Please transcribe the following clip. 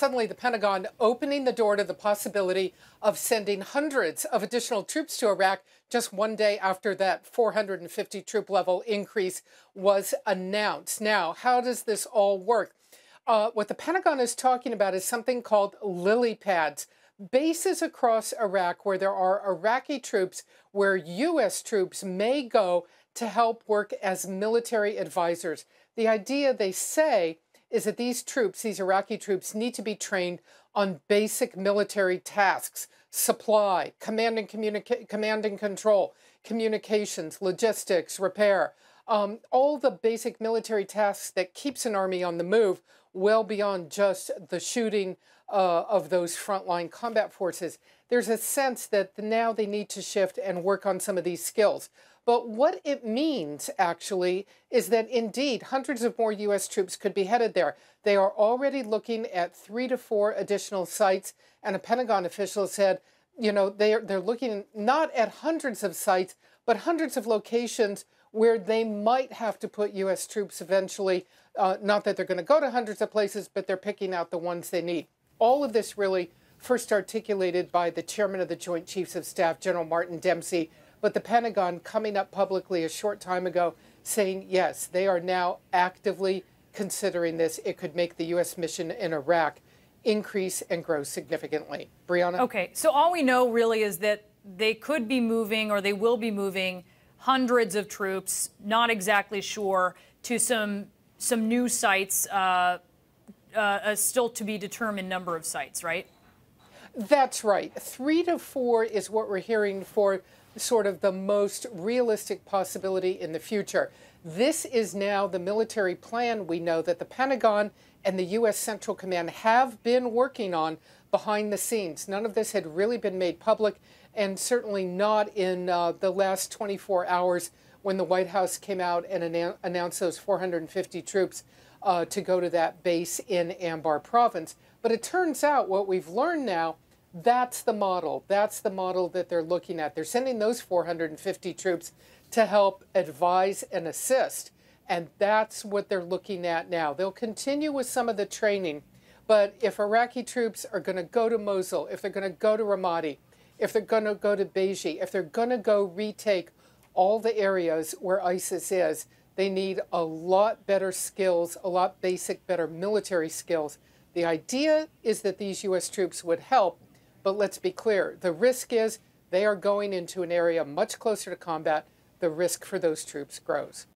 suddenly the Pentagon opening the door to the possibility of sending hundreds of additional troops to Iraq just one day after that 450 troop level increase was announced. Now, how does this all work? What the Pentagon is talking about is something called lily pads, bases across Iraq where there are Iraqi troops, where U.S. troops may go to help work as military advisors. The idea, they say, is that these troops, these Iraqi troops, need to be trained on basic military tasks: supply, command and control, communications, logistics, repair, all the basic military tasks that keeps an army on the move, well beyond just the shooting of those frontline combat forces. There's a sense that now they need to shift and work on some of these skills. But what it means, actually, is that indeed hundreds of more U.S. troops could be headed there. They are already looking at 3 to 4 additional sites, and a Pentagon official said, you know, they're looking not at hundreds of sites, but hundreds of locations where they might have to put U.S. troops eventually. Not that they're going to go to hundreds of places, but they're picking out the ones they need. All of this really first articulated by the chairman of the Joint Chiefs of Staff, General Martin Dempsey, but the Pentagon coming up publicly a short time ago saying, yes, they are now actively considering this. It could make the U.S. mission in Iraq increase and grow significantly. Brianna? Okay, so all we know really is that they could be moving, or they will be moving, hundreds of troops, not exactly sure, to some new sites, still to be determined number of sites, right? That's right. 3 to 4 is what we're hearing for sort of the most realistic possibility in the future. This is now the military plan, we know, that the Pentagon and the U.S. Central Command have been working on behind the scenes. None of this had really been made public, and certainly not in the last 24 hours when the White House came out and announced those 450 troops to go to that base in Anbar province. But it turns out what we've learned now, that's the model. That's the model that they're looking at. They're sending those 450 troops to help advise and assist. And that's what they're looking at now. They'll continue with some of the training. But if Iraqi troops are going to go to Mosul, if they're going to go to Ramadi, if they're going to go to Beiji, if they're going to go retake all the areas where ISIS is, they need a lot better skills, a lot better military skills. The idea is that these U.S. troops would help. But let's be clear, the risk is they are going into an area much closer to combat. The risk for those troops grows.